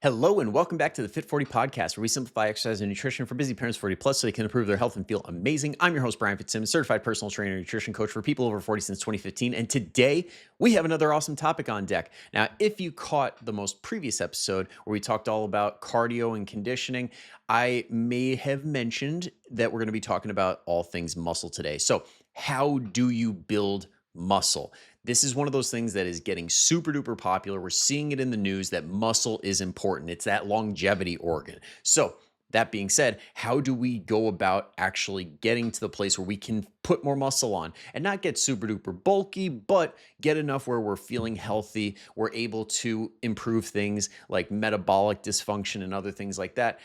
Hello and welcome back to the Fit40 Podcast, where we simplify exercise and nutrition for busy parents 40 plus so they can improve their health and feel amazing. I'm your host, Brian Fitzsimmons, certified personal trainer and nutrition coach for people over 40 since 2015. And today we have another awesome topic on deck. Now, if you caught the most previous episode where we talked all about cardio and conditioning, I may have mentioned that we're going to be talking about all things muscle today. So how do you build muscle? This is one of those things that is getting super duper popular. We're seeing it in the news that muscle is important. It's that longevity organ. So that being said, how do we go about actually getting to the place where we can put more muscle on and not get super duper bulky, but get enough where we're feeling healthy, we're able to improve things like metabolic dysfunction and other things like that,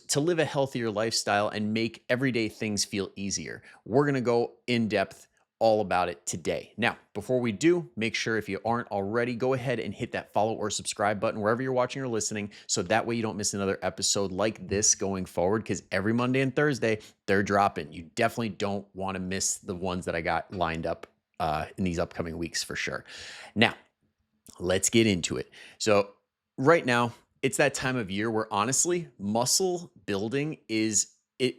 to live a healthier lifestyle and make everyday things feel easier? We're going to go in depth all about it today. Now, before we do, make sure if you aren't already, go ahead and hit that follow or subscribe button wherever you're watching or listening, so that way you don't miss another episode like this going forward, because every Monday and Thursday, they're dropping. You definitely don't want to miss the ones that I got lined up in these upcoming weeks for sure. Now, let's get into it. So right now, it's that time of year where honestly, muscle building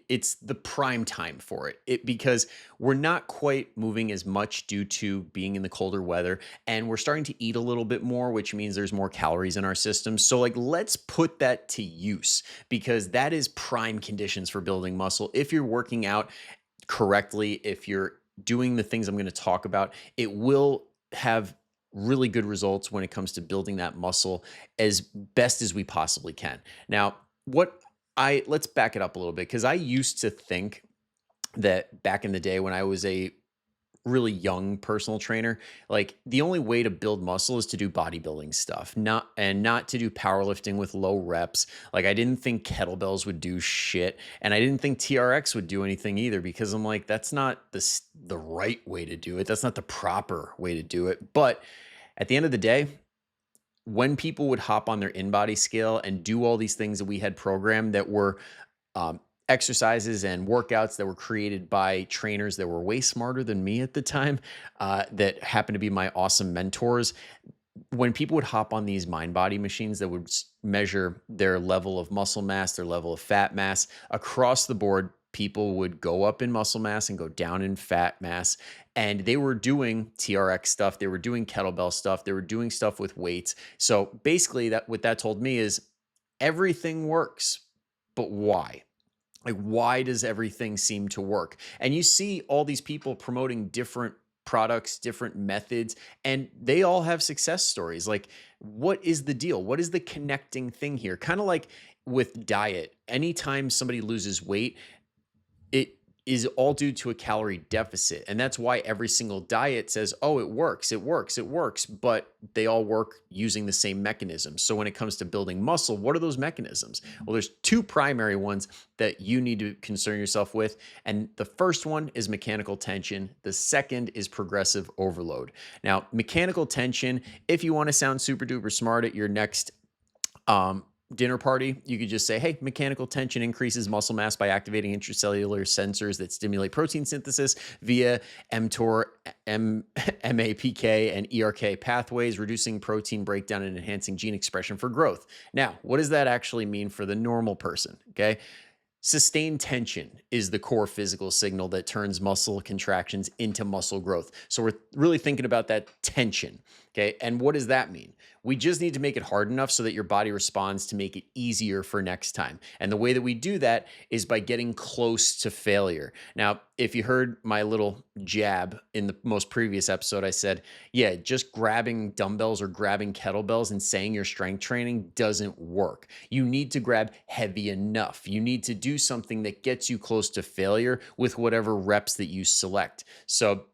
it's the prime time for it because we're not quite moving as much due to being in the colder weather, and we're starting to eat a little bit more, which means there's more calories in our system. So let's put that to use, because that is prime conditions for building muscle. If you're working out correctly, if you're doing the things I'm going to talk about, it will have really good results when it comes to building that muscle as best as we possibly can. Now, let's back it up a little bit, because I used to think that back in the day when I was a really young personal trainer, like the only way to build muscle is to do bodybuilding stuff, not to do powerlifting with low reps. Like I didn't think kettlebells would do shit, and I didn't think TRX would do anything either, because I'm like, that's not the right way to do it. That's not the proper way to do it. But at the end of the day, when people would hop on their in-body scale and do all these things that we had programmed that were exercises and workouts that were created by trainers that were way smarter than me at the time, that happened to be my awesome mentors, when people would hop on these mind-body machines that would measure their level of muscle mass, their level of fat mass across the board, people would go up in muscle mass and go down in fat mass. And they were doing TRX stuff. They were doing kettlebell stuff. They were doing stuff with weights. So basically what that told me is everything works, but why? Like, why does everything seem to work? And you see all these people promoting different products, different methods, and they all have success stories. Like, what is the deal? What is the connecting thing here? Kind of like with diet. Anytime somebody loses weight, it is all due to a calorie deficit. And that's why every single diet says, oh, it works, but they all work using the same mechanisms. So when it comes to building muscle, what are those mechanisms? Well, there's two primary ones that you need to concern yourself with. And the first one is mechanical tension. The second is progressive overload. Now, mechanical tension, if you want to sound super duper smart at your next, dinner party, you could just say, hey, mechanical tension increases muscle mass by activating intracellular sensors that stimulate protein synthesis via mTOR, MAPK, and ERK pathways, reducing protein breakdown and enhancing gene expression for growth. Now, what does that actually mean for the normal person? Okay. Sustained tension is the core physical signal that turns muscle contractions into muscle growth. So we're really thinking about that tension. Okay. And what does that mean? We just need to make it hard enough so that your body responds to make it easier for next time. And the way that we do that is by getting close to failure. Now, if you heard my little jab in the most previous episode, I said, yeah, just grabbing dumbbells or grabbing kettlebells and saying you're strength training doesn't work. You need to grab heavy enough. You need to do something that gets you close to failure with whatever reps that you select. So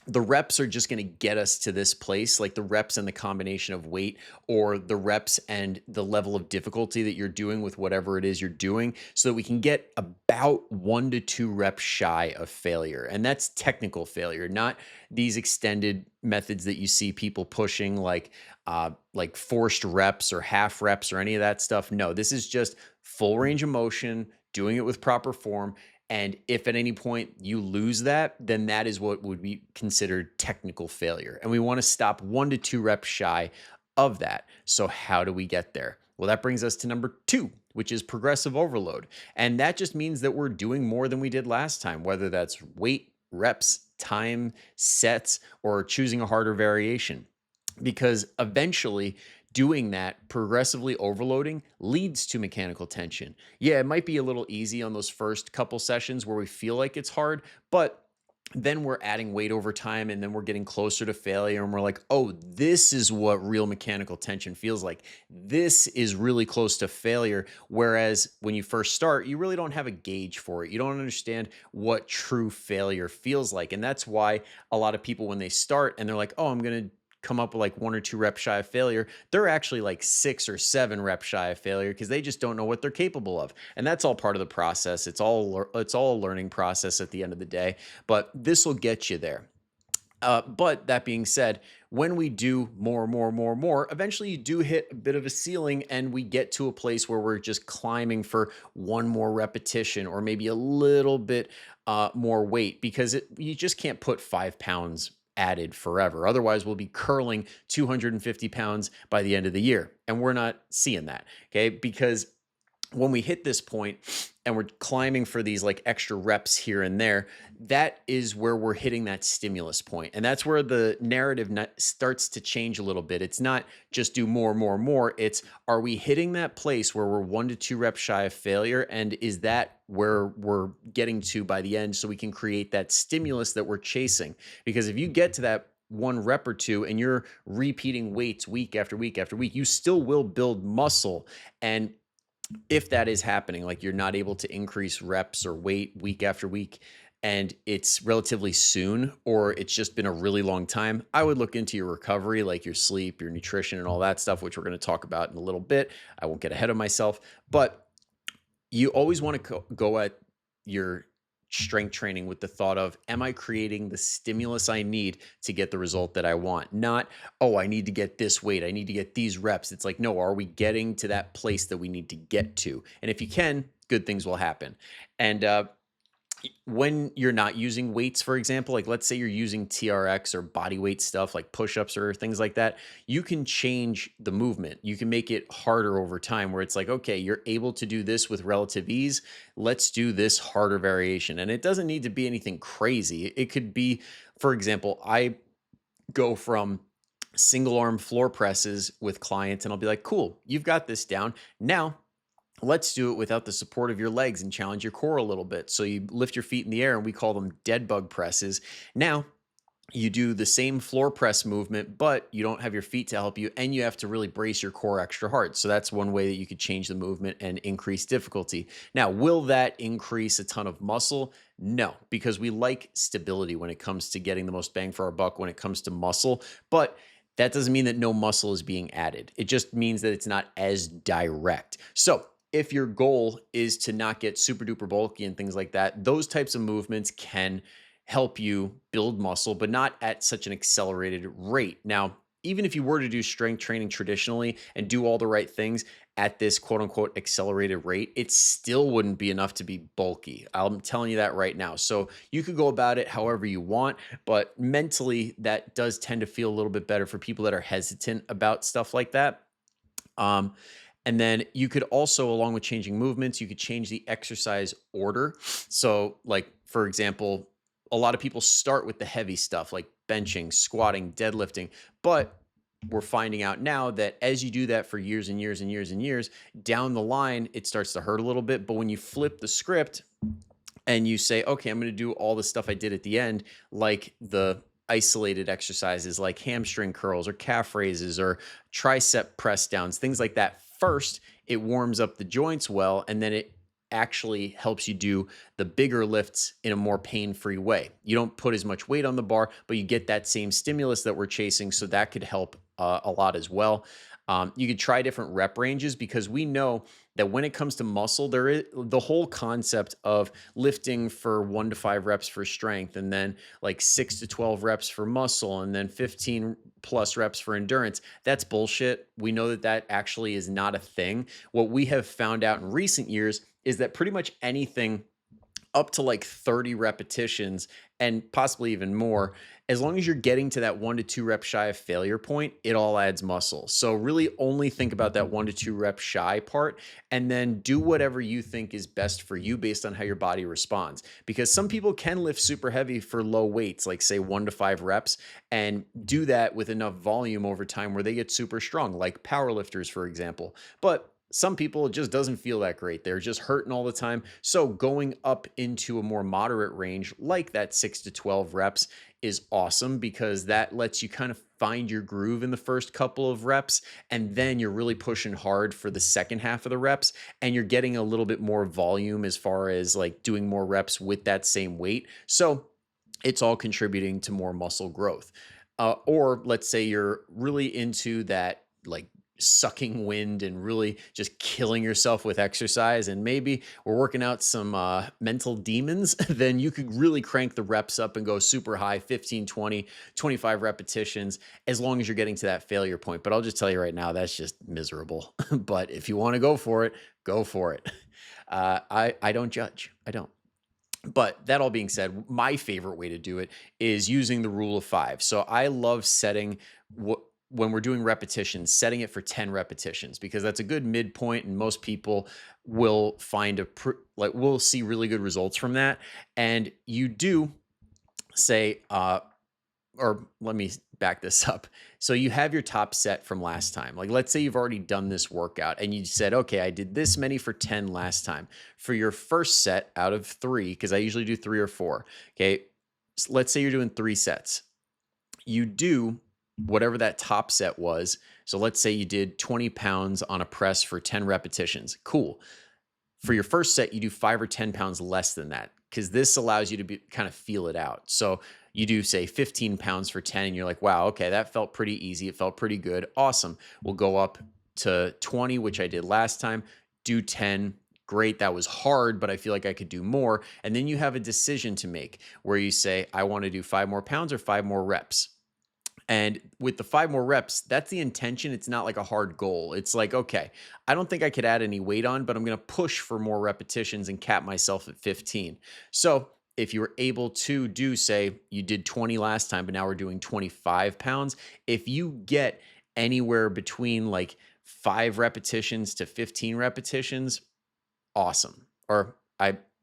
the reps are just going to get us to this place, like the reps and the combination of weight, or the reps and the level of difficulty that you're doing with whatever it is you're doing, so that we can get about 1 to 2 reps shy of failure. And that's technical failure, not these extended methods that you see people pushing, like forced reps or half reps or any of that stuff. No, this is just full range of motion, doing it with proper form. And if at any point you lose that, then that is what would be considered technical failure. And we want to stop 1 to 2 reps shy of that. So how do we get there? Well, that brings us to number two, which is progressive overload. And that just means that we're doing more than we did last time, whether that's weight, reps, time, sets, or choosing a harder variation. Because eventually, doing that, progressively overloading, leads to mechanical tension. Yeah, it might be a little easy on those first couple sessions where we feel like it's hard, but then we're adding weight over time and then we're getting closer to failure and we're like, oh, this is what real mechanical tension feels like. This is really close to failure. Whereas when you first start, you really don't have a gauge for it. You don't understand what true failure feels like. And that's why a lot of people, when they start and they're like, oh, I'm going to come up with like 1 or 2 reps shy of failure, they're actually like 6 or 7 reps shy of failure because they just don't know what they're capable of. And that's all part of the process. It's all a learning process at the end of the day, but this will get you there. But that being said, when we do more, eventually you do hit a bit of a ceiling and we get to a place where we're just climbing for one more repetition or maybe a little bit more weight because you just can't put 5 pounds added forever. Otherwise, we'll be curling 250 pounds by the end of the year. And we're not seeing that. Okay. Because when we hit this point and we're climbing for these like extra reps here and there, that is where we're hitting that stimulus point. And that's where the narrative starts to change a little bit. It's not just do more. It's, are we hitting that place where we're 1 to 2 reps shy of failure? And is that where we're getting to by the end so we can create that stimulus that we're chasing? Because if you get to that 1 rep or 2 and you're repeating weights week after week after week, you still will build muscle. And if that is happening, like you're not able to increase reps or weight week after week, and it's relatively soon, or it's just been a really long time, I would look into your recovery, like your sleep, your nutrition, and all that stuff, which we're going to talk about in a little bit. I won't get ahead of myself, but you always want to go at your strength training with the thought of, am I creating the stimulus I need to get the result that I want? Not, oh, I need to get this weight, I need to get these reps. It's like, no, are we getting to that place that we need to get to? And if you can, good things will happen. And when you're not using weights, for example, like let's say you're using TRX or body weight stuff like push-ups or things like that, you can change the movement. You can make it harder over time where it's like, okay, you're able to do this with relative ease. Let's do this harder variation. And it doesn't need to be anything crazy. It could be, for example, I go from single arm floor presses with clients and I'll be like, cool, you've got this down. Now let's do it without the support of your legs and challenge your core a little bit. So you lift your feet in the air and we call them dead bug presses. Now you do the same floor press movement, but you don't have your feet to help you and you have to really brace your core extra hard. So that's one way that you could change the movement and increase difficulty. Now, will that increase a ton of muscle? No, because we like stability when it comes to getting the most bang for our buck when it comes to muscle, but that doesn't mean that no muscle is being added. It just means that it's not as direct. So if your goal is to not get super duper bulky and things like that, those types of movements can help you build muscle, but not at such an accelerated rate. Now, even if you were to do strength training traditionally and do all the right things at this quote unquote accelerated rate, it still wouldn't be enough to be bulky. I'm telling you that right now. So you could go about it however you want, but mentally that does tend to feel a little bit better for people that are hesitant about stuff like that. And then you could also, along with changing movements, you could change the exercise order. So like, for example, a lot of people start with the heavy stuff like benching, squatting, deadlifting, but we're finding out now that as you do that for years and years and years and years, down the line, it starts to hurt a little bit. But when you flip the script and you say, okay, I'm going to do all the stuff I did at the end, like the isolated exercises like hamstring curls or calf raises or tricep press downs, things like that. First, it warms up the joints well, and then it actually helps you do the bigger lifts in a more pain-free way. You don't put as much weight on the bar, but you get that same stimulus that we're chasing. So that could help a lot as well. You could try different rep ranges because we know that when it comes to muscle, there is the whole concept of lifting for 1 to 5 reps for strength, and then like 6 to 12 reps for muscle, and then 15 plus reps for endurance. That's bullshit. We know that that actually is not a thing. What we have found out in recent years is that pretty much anything up to like 30 repetitions and possibly even more. As long as you're getting to that 1 to 2 reps shy of failure point, it all adds muscle. So really only think about that 1 to 2 rep shy part, and then do whatever you think is best for you based on how your body responds. Because some people can lift super heavy for low weights, like say 1 to 5 reps, and do that with enough volume over time where they get super strong, like power lifters, for example. But some people, it just doesn't feel that great. They're just hurting all the time. So going up into a more moderate range, like that 6 to 12 reps, is awesome because that lets you kind of find your groove in the first couple of reps. And then you're really pushing hard for the second half of the reps. And you're getting a little bit more volume as far as like doing more reps with that same weight. So it's all contributing to more muscle growth. Or let's say you're really into that, like sucking wind and really just killing yourself with exercise, and maybe we're working out some mental demons, then you could really crank the reps up and go super high, 15, 20, 25 repetitions, as long as you're getting to that failure point. But I'll just tell you right now, that's just miserable. But if you want to go for it, go for it. I don't judge. I don't. But that all being said, my favorite way to do it is using the rule of 5. So I love setting what, when we're doing repetitions, setting it for 10 repetitions, because that's a good midpoint, and most people will find we'll see really good results from that. And you do say, or let me back this up. So you have your top set from last time. Like, let's say you've already done this workout and you said, okay, I did this many for 10 last time. For your first set out of 3, because I usually do 3 or 4. Okay. So let's say you're doing 3 sets. You do whatever that top set was. So let's say you did 20 pounds on a press for 10 repetitions. Cool. For your first set, you do 5 or 10 pounds less than that, because this allows you to kind of feel it out. So you do say 15 pounds for 10 and you're like, wow, okay, that felt pretty easy. It felt pretty good. Awesome. We'll go up to 20, which I did last time. Do 10. Great. That was hard, but I feel like I could do more. And then you have a decision to make where you say, I want to do 5 more pounds or 5 more reps. And with the 5 more reps, that's the intention. It's not like a hard goal. It's like, okay, I don't think I could add any weight on, but I'm going to push for more repetitions and cap myself at 15. So if you were able to do, say, you did 20 last time, but now we're doing 25 pounds, if you get anywhere between like 5 repetitions to 15 repetitions, awesome. Or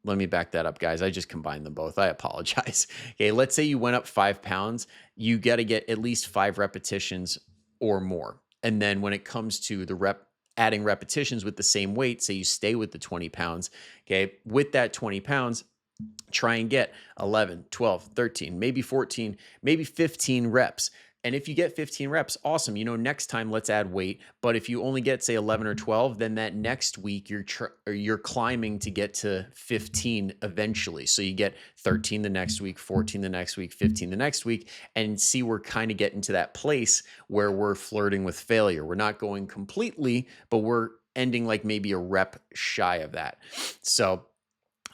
let me back that up, guys. I just combined them both. I apologize. Okay, let's say you went up 5 pounds. You got to get at least 5 repetitions or more. And then when it comes to the adding repetitions with the same weight, say you stay with the 20 pounds, okay, with that 20 pounds, try and get 11, 12, 13, maybe 14, maybe 15 reps. And if you get 15 reps, awesome. Next time let's add weight. But if you only get, say, 11 or 12, then that next week you're climbing to get to 15 eventually. So you get 13 the next week, 14 the next week, 15 the next week, and see we're kind of getting to that place where we're flirting with failure. We're not going completely, but we're ending like maybe a rep shy of that. So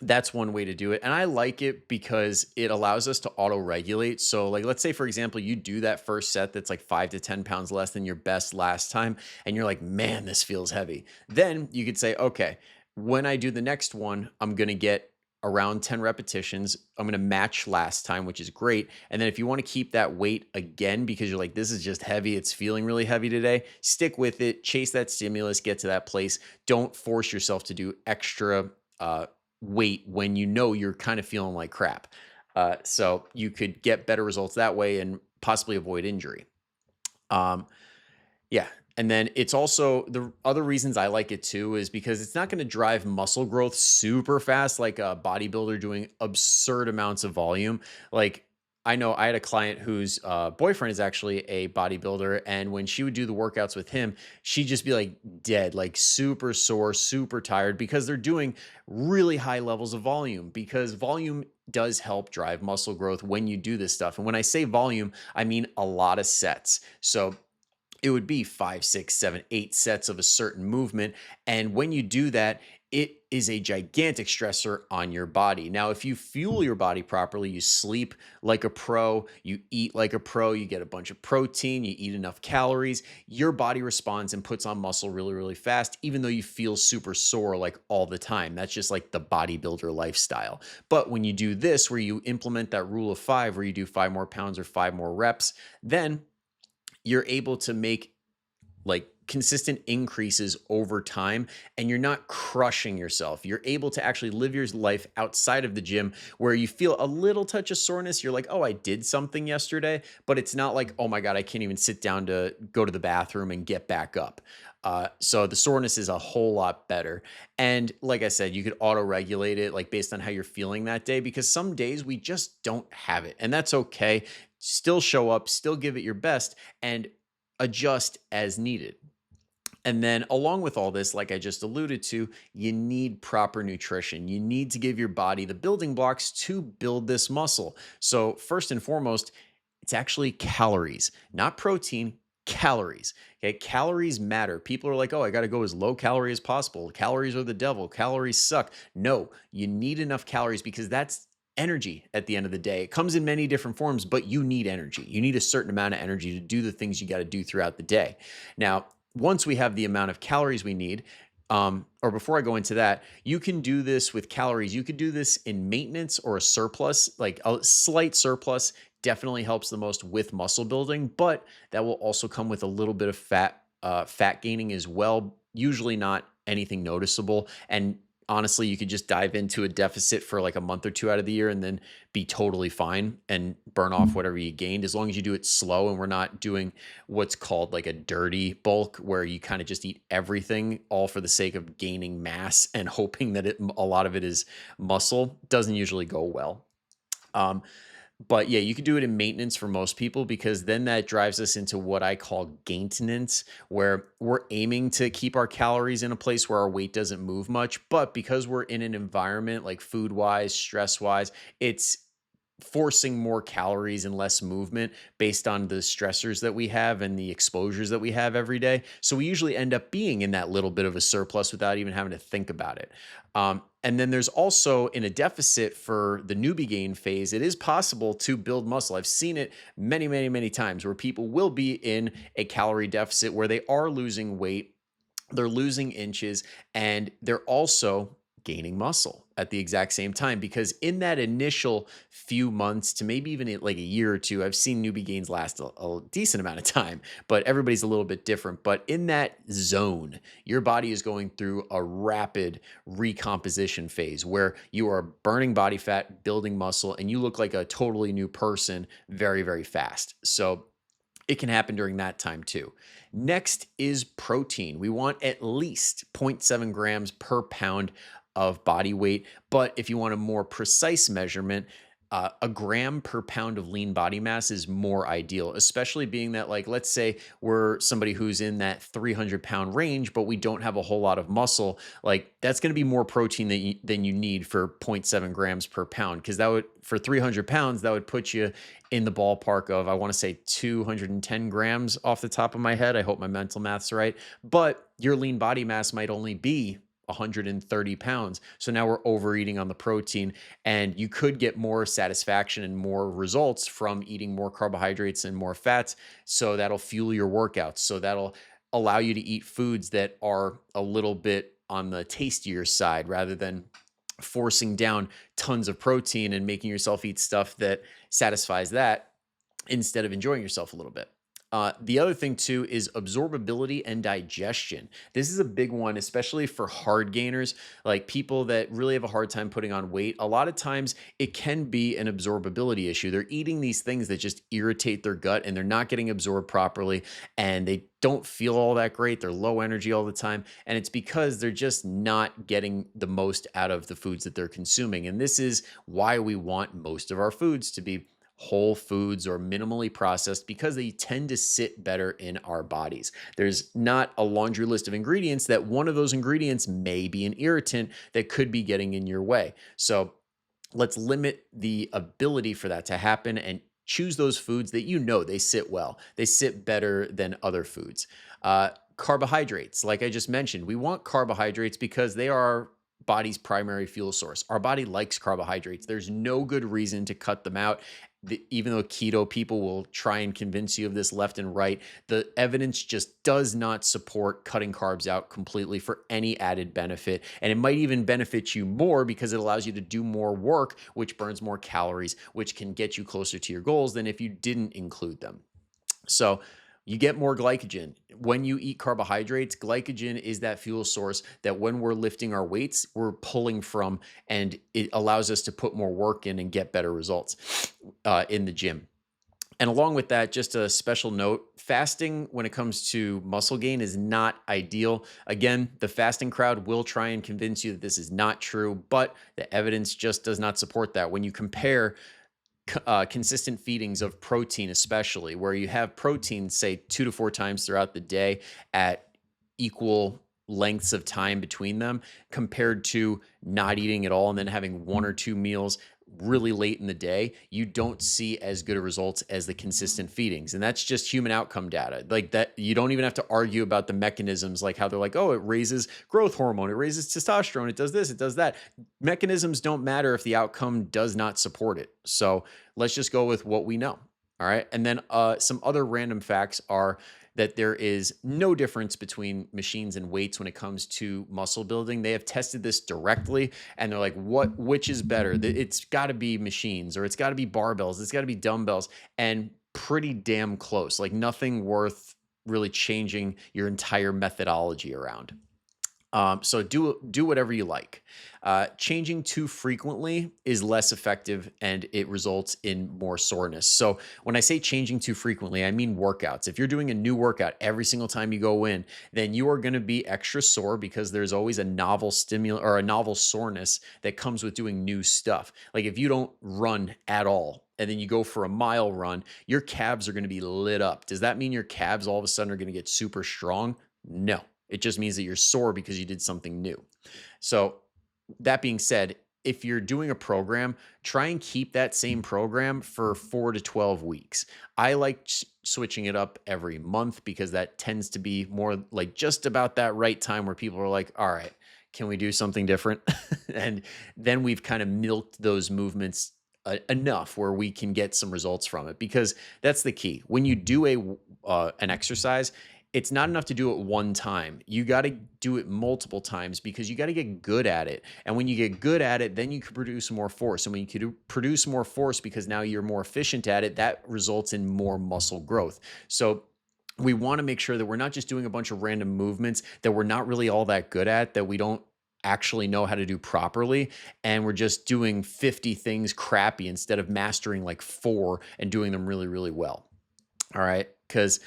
that's one way to do it. And I like it because it allows us to auto-regulate. So like, let's say, for example, you do that first set that's like 5 to 10 pounds less than your best last time, and you're like, man, this feels heavy. Then you could say, okay, when I do the next one, I'm going to get around 10 repetitions. I'm going to match last time, which is great. And then if you want to keep that weight again, because you're like, this is just heavy, it's feeling really heavy today, stick with it, chase that stimulus, get to that place. Don't force yourself to do extra weight when you're kind of feeling like crap. So you could get better results that way and possibly avoid injury. Yeah. And then it's also, the other reasons I like it too is because it's not going to drive muscle growth super fast, like a bodybuilder doing absurd amounts of volume. Like, I know I had a client whose boyfriend is actually a bodybuilder, and when she would do the workouts with him, she'd just be like dead, like super sore, super tired, because they're doing really high levels of volume, because volume does help drive muscle growth when you do this stuff. And when I say volume, I mean a lot of sets. So it would be 5, 6, 7, 8 sets of a certain movement. And when you do that, it is a gigantic stressor on your body. Now, if you fuel your body properly, you sleep like a pro, you eat like a pro, you get a bunch of protein, you eat enough calories, your body responds and puts on muscle really, really fast, even though you feel super sore like all the time. That's just like the bodybuilder lifestyle. But when you do this, where you implement that rule of five, where you do 5 more pounds or 5 more reps, then you're able to make like consistent increases over time, and you're not crushing yourself. You're able to actually live your life outside of the gym where you feel a little touch of soreness. You're like, oh, I did something yesterday, but it's not like, oh my God, I can't even sit down to go to the bathroom and get back up. So the soreness is a whole lot better. And like I said, you could auto regulate it like based on how you're feeling that day, because some days we just don't have it. And that's okay. Still show up, still give it your best, and adjust as needed. And then, along with all this, like I just alluded to, you need proper nutrition. You need to give your body the building blocks to build this muscle. So, first and foremost, it's actually calories, not protein, calories. Okay. Calories matter. People are like, oh, I got to go as low calorie as possible. Calories are the devil. Calories suck. No, you need enough calories because that's energy at the end of the day. It comes in many different forms, but you need energy. You need a certain amount of energy to do the things you got to do throughout the day. Now, once we have the amount of calories we need, or before I go into that, you can do this with calories. You could do this in maintenance or a surplus, like a slight surplus definitely helps the most with muscle building, but that will also come with a little bit of fat gaining as well. Usually not anything noticeable. And honestly, you could just dive into a deficit for like a month or two out of the year and then be totally fine and burn off whatever you gained, as long as you do it slow and we're not doing what's called like a dirty bulk, where you kind of just eat everything all for the sake of gaining mass and hoping that a lot of it is muscle. Doesn't usually go well. Um, but yeah, you could do it in maintenance for most people, because then that drives us into what I call gaintenance, where we're aiming to keep our calories in a place where our weight doesn't move much. But because we're in an environment like food wise, stress wise, it's forcing more calories and less movement based on the stressors that we have and the exposures that we have every day. So we usually end up being in that little bit of a surplus without even having to think about it. And then there's also in a deficit for the newbie gain phase, it is possible to build muscle. I've seen it many, many, many times where people will be in a calorie deficit where they are losing weight, they're losing inches, and they're also gaining muscle at the exact same time. Because in that initial few months to maybe even like a year or two, I've seen newbie gains last a decent amount of time, but everybody's a little bit different. But in that zone, your body is going through a rapid recomposition phase where you are burning body fat, building muscle, and you look like a totally new person very, very fast. So it can happen during that time too. Next is protein. We want at least zero point 0.7 grams per pound of body weight. But if you want a more precise measurement, a gram per pound of lean body mass is more ideal, especially being that, like, let's say we're somebody who's in that 300-pound range, but we don't have a whole lot of muscle. Like, that's going to be more protein than you need for 0.7 grams per pound. Because that would, for 300 pounds, that would put you in the ballpark of, I want to say 210 grams off the top of my head. I hope my mental math's right. But your lean body mass might only be 130 pounds. So now we're overeating on the protein, and you could get more satisfaction and more results from eating more carbohydrates and more fats. So that'll fuel your workouts. So that'll allow you to eat foods that are a little bit on the tastier side, rather than forcing down tons of protein and making yourself eat stuff that satisfies that instead of enjoying yourself a little bit. The other thing too is absorbability and digestion. This is a big one, especially for hard gainers, like people that really have a hard time putting on weight. A lot of times it can be an absorbability issue. They're eating these things that just irritate their gut and they're not getting absorbed properly, and they don't feel all that great. They're low energy all the time. And it's because they're just not getting the most out of the foods that they're consuming. And this is why we want most of our foods to be whole foods or minimally processed, because they tend to sit better in our bodies. There's not a laundry list of ingredients that one of those ingredients may be an irritant that could be getting in your way. So let's limit the ability for that to happen and choose those foods that they sit well. They sit better than other foods. Carbohydrates, like I just mentioned, we want carbohydrates because they are body's primary fuel source. Our body likes carbohydrates. There's no good reason to cut them out. Even though keto people will try and convince you of this left and right, the evidence just does not support cutting carbs out completely for any added benefit. And it might even benefit you more because it allows you to do more work, which burns more calories, which can get you closer to your goals than if you didn't include them. So you get more glycogen. When you eat carbohydrates, glycogen is that fuel source that when we're lifting our weights, we're pulling from, and it allows us to put more work in and get better results in the gym. And along with that, just a special note, fasting when it comes to muscle gain is not ideal. Again, the fasting crowd will try and convince you that this is not true, but the evidence just does not support that. When you compare consistent feedings of protein, especially where you have protein, say 2 to 4 times throughout the day at equal lengths of time between them, compared to not eating at all and then having 1 or 2 meals really late in the day, you don't see as good a results as the consistent feedings. And that's just human outcome data. Like that, you don't even have to argue about the mechanisms, like how they're like, oh, it raises growth hormone, it raises testosterone, it does this, it does that. Mechanisms don't matter if the outcome does not support it. So let's just go with what we know. All right. And then some other random facts are that there is no difference between machines and weights when it comes to muscle building. They have tested this directly and they're like, which is better? It's got to be machines, or it's got to be barbells, it's got to be dumbbells, and pretty damn close. Like nothing worth really changing your entire methodology around. So do whatever you like. Changing too frequently is less effective and it results in more soreness. So when I say changing too frequently, I mean workouts. If you're doing a new workout every single time you go in, then you are going to be extra sore because there's always a novel stimulus or a novel soreness that comes with doing new stuff. Like if you don't run at all and then you go for a mile run, your calves are going to be lit up. Does that mean your calves all of a sudden are going to get super strong? No. It just means that you're sore because you did something new. So that being said, if you're doing a program, try and keep that same program for 4 to 12 weeks. I like switching it up every month because that tends to be more like just about that right time where people are like, all right, can we do something different? And then we've kind of milked those movements enough where we can get some results from it, because that's the key. When you do an exercise, it's not enough to do it one time. You got to do it multiple times because you got to get good at it. And when you get good at it, then you can produce more force. And when you can produce more force because now you're more efficient at it, that results in more muscle growth. So we want to make sure that we're not just doing a bunch of random movements that we're not really all that good at, that we don't actually know how to do properly, and we're just doing 50 things crappy instead of mastering like 4 and doing them really, really well. All right. Because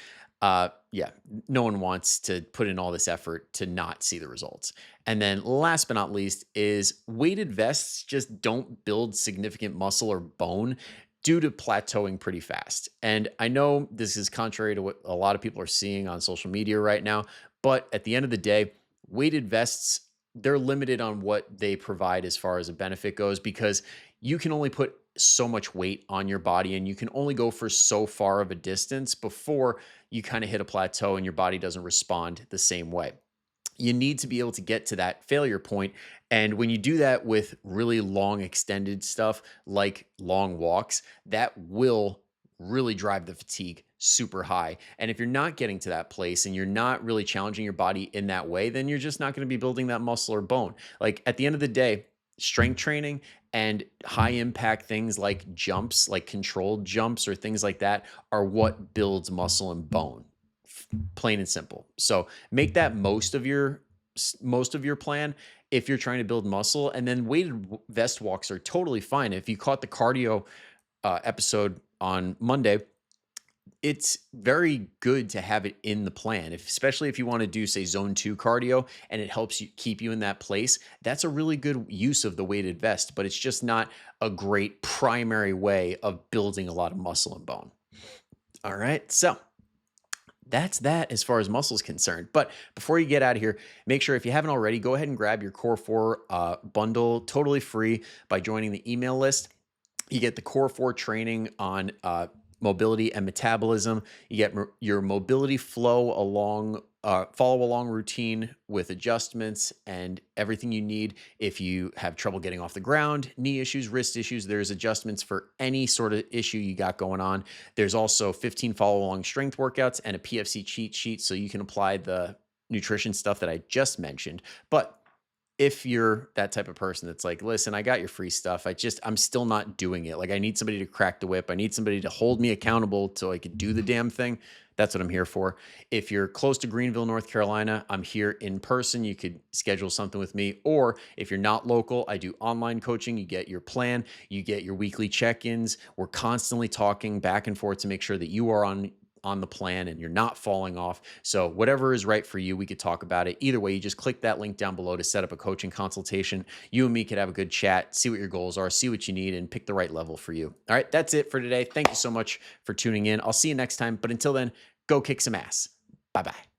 yeah, no one wants to put in all this effort to not see the results. And then last but not least is weighted vests just don't build significant muscle or bone due to plateauing pretty fast. And I know this is contrary to what a lot of people are seeing on social media right now, but at the end of the day, weighted vests, they're limited on what they provide as far as a benefit goes, because you can only put so much weight on your body and you can only go for so far of a distance before you kind of hit a plateau and your body doesn't respond the same way. You need to be able to get to that failure point. And when you do that with really long extended stuff like long walks, that will really drive the fatigue super high. And if you're not getting to that place and you're not really challenging your body in that way, then you're just not going to be building that muscle or bone. Like at the end of the day, strength training and high impact things like jumps, like controlled jumps or things like that, are what builds muscle and bone, plain and simple. So make that most of your plan if you're trying to build muscle. And then weighted vest walks are totally fine. If you caught the cardio episode on Monday, it's very good to have it in the plan, especially if you want to do, say, zone 2 cardio and it helps you keep you in that place. That's a really good use of the weighted vest, but it's just not a great primary way of building a lot of muscle and bone. All right. So that's that as far as muscle is concerned. But before you get out of here, make sure, if you haven't already, go ahead and grab your Core 4 bundle totally free by joining the email list. You get the Core 4 training on mobility and metabolism. You get your mobility flow along follow along routine with adjustments and everything you need. If you have trouble getting off the ground, knee issues, wrist issues, there's adjustments for any sort of issue you got going on. There's also 15 follow along strength workouts and a PFC cheat sheet so you can apply the nutrition stuff that I just mentioned. But if you're that type of person that's like, listen, I got your free stuff. I'm still not doing it. Like, I need somebody to crack the whip. I need somebody to hold me accountable so I could do the damn thing. That's what I'm here for. If you're close to Greenville, North Carolina, I'm here in person. You could schedule something with me. Or if you're not local, I do online coaching. You get your plan, you get your weekly check-ins. We're constantly talking back and forth to make sure that you are on the plan and you're not falling off. So whatever is right for you, we could talk about it. Either way, you just click that link down below to set up a coaching consultation. You and me could have a good chat, see what your goals are, see what you need, and pick the right level for you. All right, that's it for today. Thank you so much for tuning in. I'll see you next time. But until then, go kick some ass. Bye-bye.